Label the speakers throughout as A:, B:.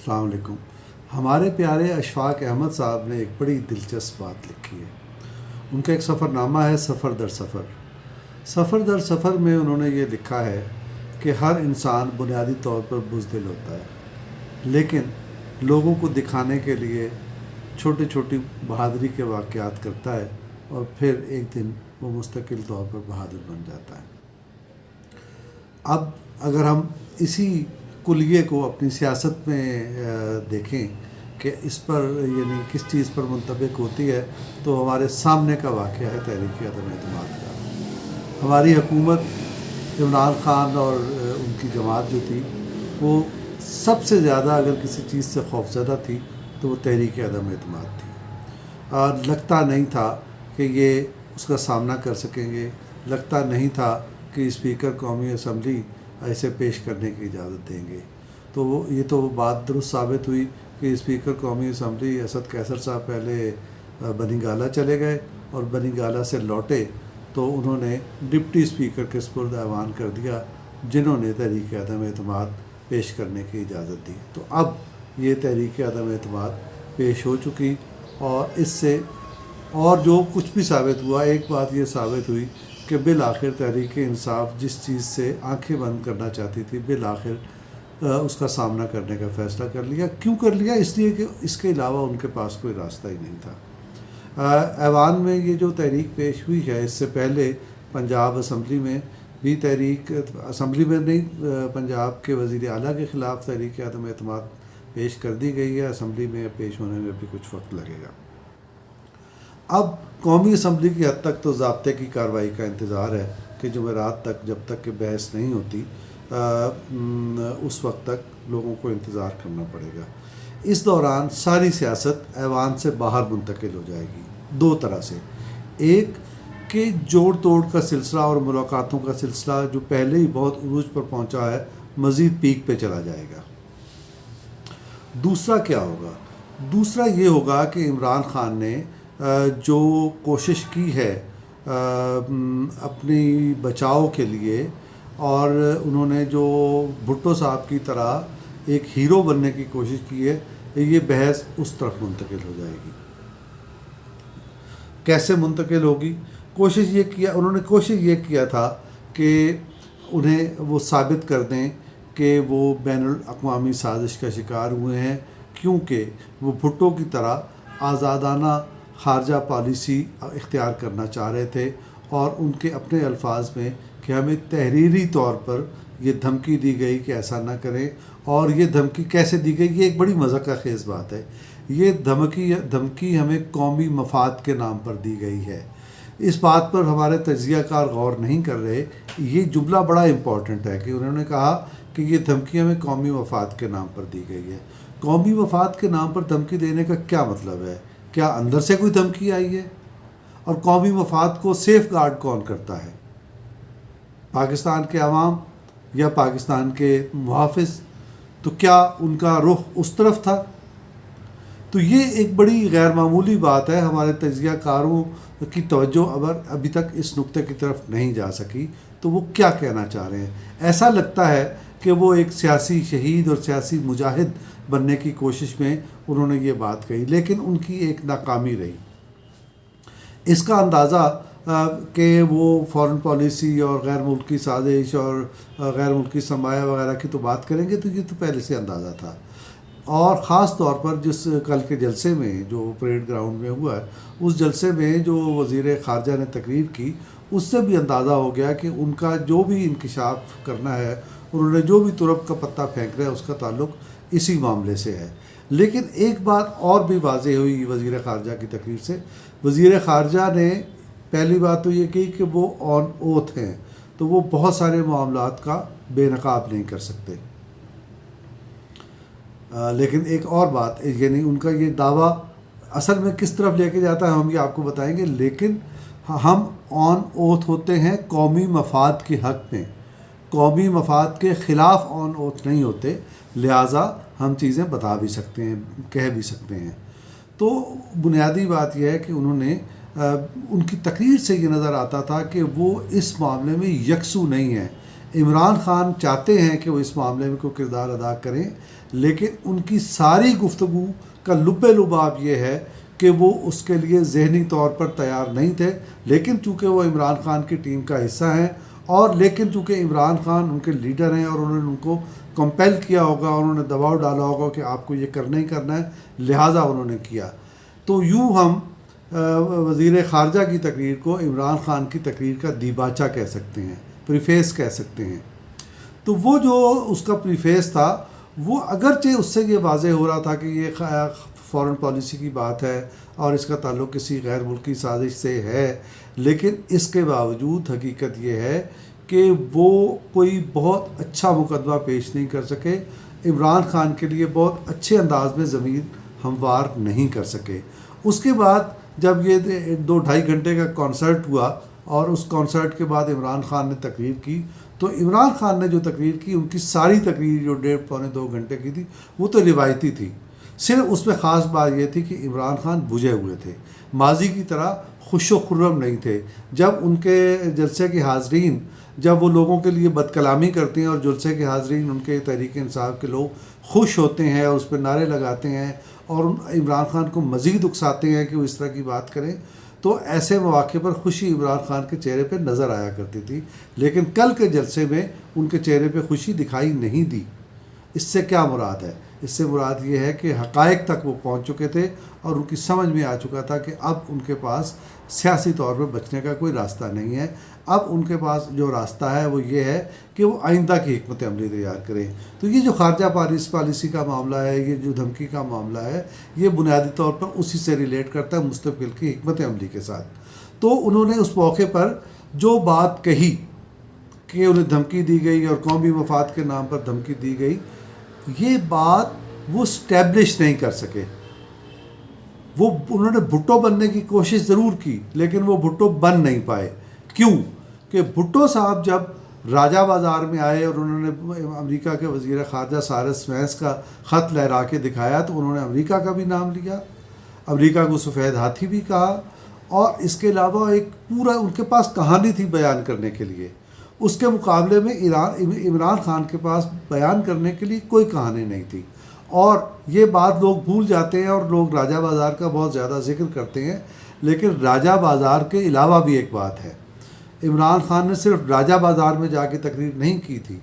A: السلام علیکم۔ ہمارے پیارے اشفاق احمد صاحب نے ایک بڑی دلچسپ بات لکھی ہے۔ ان کا ایک سفر نامہ ہے، سفر در سفر۔ سفر در سفر میں انہوں نے یہ لکھا ہے کہ ہر انسان بنیادی طور پر بزدل ہوتا ہے، لیکن لوگوں کو دکھانے کے لیے چھوٹی چھوٹی بہادری کے واقعات کرتا ہے اور پھر ایک دن وہ مستقل طور پر بہادر بن جاتا ہے۔ اب اگر ہم اسی کلیے کو اپنی سیاست میں دیکھیں کہ اس پر یعنی کس چیز پر منطبق ہوتی ہے، تو ہمارے سامنے کا واقعہ ہے تحریک عدم اعتماد کا۔ ہماری حکومت عمران خان اور ان کی جماعت جو تھی، وہ سب سے زیادہ اگر کسی چیز سے خوفزدہ تھی تو وہ تحریک عدم اعتماد تھی۔ اور لگتا نہیں تھا کہ یہ اس کا سامنا کر سکیں گے، لگتا نہیں تھا کہ اسپیکر قومی اسمبلی ایسے پیش کرنے کی اجازت دیں گے۔ تو یہ تو بات درست ثابت ہوئی کہ اسپیکر قومی اسمبلی اسد قیصر صاحب پہلے بنی گالہ چلے گئے اور بنی گالہ سے لوٹے تو انہوں نے ڈپٹی اسپیکر کے سپرد ایوان کر دیا، جنہوں نے تحریک عدم اعتماد پیش کرنے کی اجازت دی۔ تو اب یہ تحریک عدم اعتماد پیش ہو چکی، اور اس سے اور جو کچھ بھی ثابت ہوا، ایک بات یہ ثابت ہوئی کہ بالآخر تحریک انصاف جس چیز سے آنکھیں بند کرنا چاہتی تھی، بالآخر اس کا سامنا کرنے کا فیصلہ کر لیا۔ کیوں کر لیا؟ اس لیے کہ اس کے علاوہ ان کے پاس کوئی راستہ ہی نہیں تھا۔ ایوان میں یہ جو تحریک پیش ہوئی ہے، اس سے پہلے پنجاب اسمبلی میں بھی تحریک، اسمبلی میں نہیں، پنجاب کے وزیر اعلیٰ کے خلاف تحریک عدم اعتماد پیش کر دی گئی ہے۔ اسمبلی میں پیش ہونے میں بھی کچھ وقت لگے گا۔ اب قومی اسمبلی کی حد تک تو ضابطے کی کارروائی کا انتظار ہے کہ جمعرات تک، جب تک کہ بحث نہیں ہوتی، اس وقت تک لوگوں کو انتظار کرنا پڑے گا۔ اس دوران ساری سیاست ایوان سے باہر منتقل ہو جائے گی، دو طرح سے۔ ایک کہ جوڑ توڑ کا سلسلہ اور ملاقاتوں کا سلسلہ جو پہلے ہی بہت عروج پر پہنچا ہے، مزید پیک پہ چلا جائے گا۔ دوسرا کیا ہوگا؟ دوسرا یہ ہوگا کہ عمران خان نے جو کوشش کی ہے اپنی بچاؤ کے لیے، اور انہوں نے جو بھٹو صاحب کی طرح ایک ہیرو بننے کی کوشش کی ہے، یہ بحث اس طرف منتقل ہو جائے گی۔ کیسے منتقل ہوگی؟ انہوں نے کوشش یہ کیا تھا کہ انہیں وہ ثابت کر دیں کہ وہ بین الاقوامی سازش کا شکار ہوئے ہیں، کیونکہ وہ بھٹو کی طرح آزادانہ خارجہ پالیسی اختیار کرنا چاہ رہے تھے، اور ان کے اپنے الفاظ میں کہ ہمیں تحریری طور پر یہ دھمکی دی گئی کہ ایسا نہ کریں۔ اور یہ دھمکی کیسے دی گئی؟ یہ ایک بڑی مضحکہ خیز بات ہے۔ یہ دھمکی ہمیں قومی مفاد کے نام پر دی گئی ہے۔ اس بات پر ہمارے تجزیہ کار غور نہیں کر رہے۔ یہ جملہ بڑا امپورٹنٹ ہے کہ انہوں نے کہا کہ یہ دھمکی ہمیں قومی مفاد کے نام پر دی گئی ہے۔ قومی مفاد کے نام پر دھمکی دینے کا کیا مطلب ہے؟ کیا اندر سے کوئی دھمکی آئی ہے؟ اور قومی مفاد کو سیف گارڈ کون کرتا ہے؟ پاکستان کے عوام یا پاکستان کے محافظ؟ تو کیا ان کا رخ اس طرف تھا؟ تو یہ ایک بڑی غیر معمولی بات ہے۔ ہمارے تجزیہ کاروں کی توجہ ابھی تک اس نقطے کی طرف نہیں جا سکی۔ تو وہ کیا کہنا چاہ رہے ہیں؟ ایسا لگتا ہے کہ وہ ایک سیاسی شہید اور سیاسی مجاہد بننے کی کوشش میں انہوں نے یہ بات کہی، لیکن ان کی ایک ناکامی رہی۔ اس کا اندازہ کہ وہ فارن پالیسی اور غیر ملکی سازش اور غیر ملکی سرمایہ وغیرہ کی تو بات کریں گے، تو یہ تو پہلے سے اندازہ تھا۔ اور خاص طور پر جس کل کے جلسے میں جو پریڈ گراؤنڈ میں ہوا ہے، اس جلسے میں جو وزیر خارجہ نے تقریر کی، اس سے بھی اندازہ ہو گیا کہ ان کا جو بھی انکشاف کرنا ہے، انہوں نے جو بھی ترب کا پتہ پھینک رہا ہے، اس کا تعلق اسی معاملے سے ہے۔ لیکن ایک بات اور بھی واضح ہوئی وزیر خارجہ کی تقریر سے۔ وزیر خارجہ نے پہلی بات تو یہ کہی کہ وہ آن اوتھ ہیں، تو وہ بہت سارے معاملات کا بے نقاب نہیں کر سکتے۔ لیکن ایک اور بات، یعنی ان کا یہ دعویٰ اصل میں کس طرف لے کے جاتا ہے ہم یہ آپ کو بتائیں گے، لیکن ہم آن اوتھ ہوتے ہیں قومی مفاد کے حق میں، قومی مفاد کے خلاف آن اوتھ نہیں ہوتے، لہٰذا ہم چیزیں بتا بھی سکتے ہیں، کہہ بھی سکتے ہیں۔ تو بنیادی بات یہ ہے کہ انہوں نے ان کی تقریر سے یہ نظر آتا تھا کہ وہ اس معاملے میں یکسو نہیں ہے۔ عمران خان چاہتے ہیں کہ وہ اس معاملے میں کوئی کردار ادا کریں، لیکن ان کی ساری گفتگو کا لب لباب یہ ہے کہ وہ اس کے لیے ذہنی طور پر تیار نہیں تھے، لیکن چونکہ وہ عمران خان کی ٹیم کا حصہ ہیں، اور لیکن چونکہ عمران خان ان کے لیڈر ہیں اور انہوں نے ان کو کمپیل کیا ہوگا، انہوں نے دباؤ ڈالا ہوگا کہ آپ کو یہ کرنا ہی کرنا ہے، لہٰذا انہوں نے کیا۔ تو یوں ہم وزیر خارجہ کی تقریر کو عمران خان کی تقریر کا دیباچہ کہہ سکتے ہیں، پریفیس کہہ سکتے ہیں۔ تو وہ جو اس کا پریفیس تھا، وہ اگرچہ اس سے یہ واضح ہو رہا تھا کہ یہ فارن پالیسی کی بات ہے اور اس کا تعلق کسی غیر ملکی سازش سے ہے، لیکن اس کے باوجود حقیقت یہ ہے کہ وہ کوئی بہت اچھا مقدمہ پیش نہیں کر سکے، عمران خان کے لیے بہت اچھے انداز میں زمین ہموار نہیں کر سکے۔ اس کے بعد جب یہ 2-2.5 گھنٹے کا کانسرٹ ہوا اور اس کانسرٹ کے بعد عمران خان نے تقریر کی، تو عمران خان نے جو تقریر کی، ان کی ساری تقریر جو 1.5-2 گھنٹے کی تھی، وہ تو روایتی تھی۔ صرف اس میں خاص بات یہ تھی کہ عمران خان بجھے ہوئے تھے، ماضی کی طرح خوش و خرم نہیں تھے۔ جب ان کے جلسے کے حاضرین، جب وہ لوگوں کے لیے بد کلامی کرتے ہیں اور جلسے کے حاضرین ان کے تحریک انصاف کے لوگ خوش ہوتے ہیں اور اس پہ نعرے لگاتے ہیں اور عمران خان کو مزید اکساتے ہیں کہ وہ اس طرح کی بات کریں، تو ایسے مواقع پر خوشی عمران خان کے چہرے پہ نظر آیا کرتی تھی، لیکن کل کے جلسے میں ان کے چہرے پہ خوشی دکھائی نہیں دی۔ اس سے کیا مراد ہے؟ اس سے مراد یہ ہے کہ حقائق تک وہ پہنچ چکے تھے اور ان کی سمجھ میں آ چکا تھا کہ اب ان کے پاس سیاسی طور پہ بچنے کا کوئی راستہ نہیں ہے۔ اب ان کے پاس جو راستہ ہے وہ یہ ہے کہ وہ آئندہ کی حکمت عملی تیار کریں۔ تو یہ جو خارجہ پالیسی کا معاملہ ہے، یہ جو دھمکی کا معاملہ ہے، یہ بنیادی طور پر اسی سے ریلیٹ کرتا ہے، مستقبل کی حکمت عملی کے ساتھ۔ تو انہوں نے اس موقع پر جو بات کہی کہ انہیں دھمکی دی گئی اور قومی مفاد کے نام پر دھمکی دی گئی، یہ بات وہ اسٹیبلش نہیں کر سکے۔ انہوں نے بھٹو بننے کی کوشش ضرور کی، لیکن وہ بھٹو بن نہیں پائے۔ کیوں؟ کہ بھٹو صاحب جب راجہ بازار میں آئے اور انہوں نے امریکہ کے وزیر خارجہ سائرس وینس کا خط لہرا کے دکھایا، تو انہوں نے امریکہ کا بھی نام لیا، امریکہ کو سفید ہاتھی بھی کہا، اور اس کے علاوہ ایک پورا ان کے پاس کہانی تھی بیان کرنے کے لیے۔ اس کے مقابلے میں عمران خان کے پاس بیان کرنے کے لیے کوئی کہانی نہیں تھی، اور یہ بات لوگ بھول جاتے ہیں اور لوگ راجہ بازار کا بہت زیادہ ذکر کرتے ہیں، لیکن راجہ بازار کے علاوہ بھی ایک بات ہے۔ عمران خان نے صرف راجہ بازار میں جا کے تقریر نہیں کی تھی،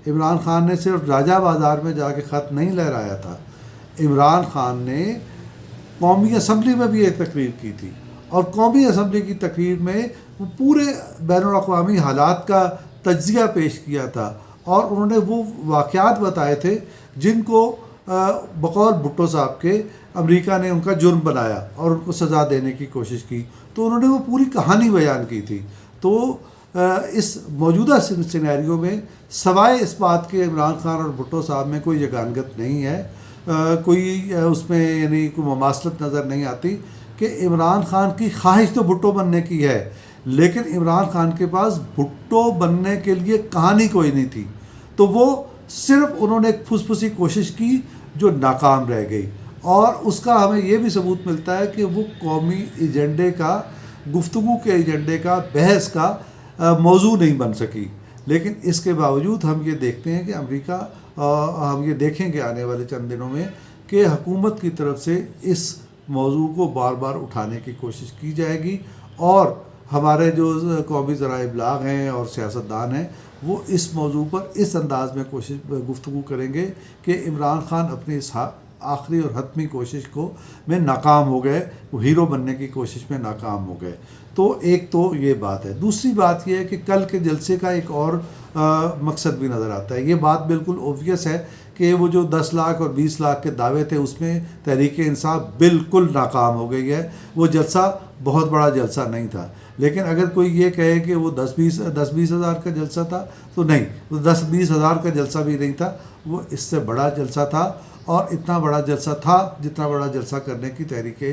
A: عمران خان نے صرف راجہ بازار میں جا کے خط نہیں لہرایا تھا، عمران خان نے قومی اسمبلی میں بھی ایک تقریر کی تھی، اور قومی اسمبلی کی تقریر میں وہ پورے بین الاقوامی حالات کا تجزیہ پیش کیا تھا، اور انہوں نے وہ واقعات بتائے تھے جن کو بقول بھٹو صاحب کے امریکہ نے ان کا جرم بنایا اور ان کو سزا دینے کی کوشش کی۔ تو انہوں نے وہ پوری کہانی بیان کی تھی۔ تو اس موجودہ سینیریو میں سوائے اس بات کے عمران خان اور بھٹو صاحب میں کوئی یگانگت نہیں ہے، کوئی اس میں یعنی کوئی مماثلت نظر نہیں آتی کہ عمران خان کی خواہش تو بھٹو بننے کی ہے، لیکن عمران خان کے پاس بھٹو بننے کے لیے کہانی کوئی نہیں تھی۔ تو وہ صرف انہوں نے ایک پھس کوشش کی جو ناکام رہ گئی، اور اس کا ہمیں یہ بھی ثبوت ملتا ہے کہ وہ قومی ایجنڈے کا، گفتگو کے ایجنڈے کا، بحث کا موضوع نہیں بن سکی۔ لیکن اس کے باوجود ہم یہ دیکھتے ہیں کہ امریکہ، ہم یہ دیکھیں گے آنے والے چند دنوں میں کہ حکومت کی طرف سے اس موضوع کو بار بار اٹھانے کی کوشش کی جائے گی، اور ہمارے جو قومی ذرائع ابلاغ ہیں اور سیاستدان ہیں وہ اس موضوع پر اس انداز میں گفتگو کریں گے کہ عمران خان اپنی اس آخری اور حتمی کوشش میں ناکام ہو گئے، وہ ہیرو بننے کی کوشش میں ناکام ہو گئے۔ تو ایک تو یہ بات ہے۔ دوسری بات یہ ہے کہ کل کے جلسے کا ایک اور مقصد بھی نظر آتا ہے۔ یہ بات بالکل اوبویس ہے کہ وہ جو 10 لاکھ اور 20 لاکھ کے دعوے تھے اس میں تحریک انصاف بالکل ناکام ہو گئی ہے۔ وہ جلسہ بہت بڑا جلسہ نہیں تھا، لیکن اگر کوئی یہ کہے کہ وہ 10-20 ہزار کا جلسہ تھا تو نہیں، وہ 10-20 ہزار کا جلسہ بھی نہیں تھا، وہ اس سے بڑا جلسہ تھا، اور اتنا بڑا جلسہ تھا جتنا بڑا جلسہ کرنے کی تحریک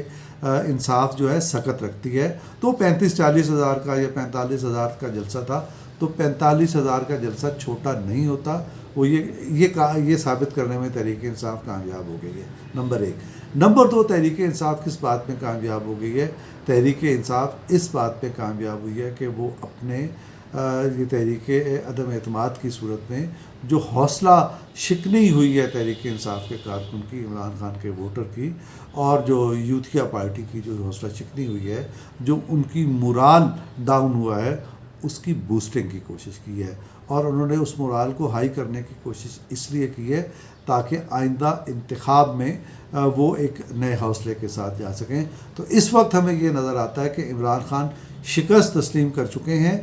A: انصاف جو ہے سکت رکھتی ہے۔ تو 35-40 ہزار کا یا 45 ہزار کا جلسہ تھا، تو 45 ہزار کا جلسہ چھوٹا نہیں ہوتا۔ وہ یہ ثابت کرنے میں تحریک انصاف کامیاب ہو گئی ہے، نمبر 1۔ نمبر 2، تحریک انصاف کس بات میں کامیاب ہو گئی ہے؟ تحریک انصاف اس بات پہ کامیاب ہوئی ہے کہ وہ اپنے یہ تحریک عدم اعتماد کی صورت میں جو حوصلہ شکنی ہوئی ہے تحریک انصاف کے کارکن کی، عمران خان کے ووٹر کی، اور جو یوتھیا پارٹی کی جو حوصلہ شکنی ہوئی ہے، جو ان کی مورال ڈاؤن ہوا ہے، اس کی بوسٹنگ کی کوشش کی ہے، اور انہوں نے اس مورال کو ہائی کرنے کی کوشش اس لیے کی ہے تاکہ آئندہ انتخاب میں وہ ایک نئے حوصلے کے ساتھ جا سکیں۔ تو اس وقت ہمیں یہ نظر آتا ہے کہ عمران خان شکست تسلیم کر چکے ہیں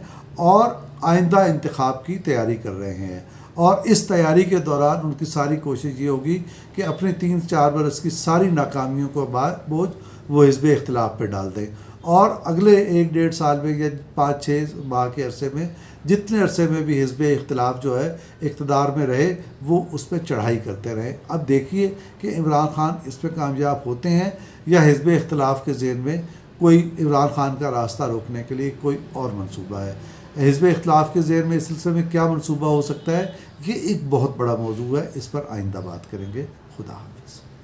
A: اور آئندہ انتخاب کی تیاری کر رہے ہیں، اور اس تیاری کے دوران ان کی ساری کوشش یہ ہوگی کہ اپنے 3-4 برس کی ساری ناکامیوں کو بوجھ وہ حزب اختلاف پہ ڈال دیں، اور اگلے 1-1.5 سال میں یا 5-6 ماہ کے عرصے میں جتنے عرصے میں بھی حزب اختلاف جو ہے اقتدار میں رہے، وہ اس پہ چڑھائی کرتے رہیں۔ اب دیکھیے کہ عمران خان اس پہ کامیاب ہوتے ہیں یا حزب اختلاف کے ذہن میں کوئی عمران خان کا راستہ روکنے کے لیے کوئی اور منصوبہ ہے۔ حزب اختلاف کے ذہن میں اس سلسلے میں کیا منصوبہ ہو سکتا ہے، یہ ایک بہت بڑا موضوع ہے، اس پر آئندہ بات کریں گے۔ خدا حافظ۔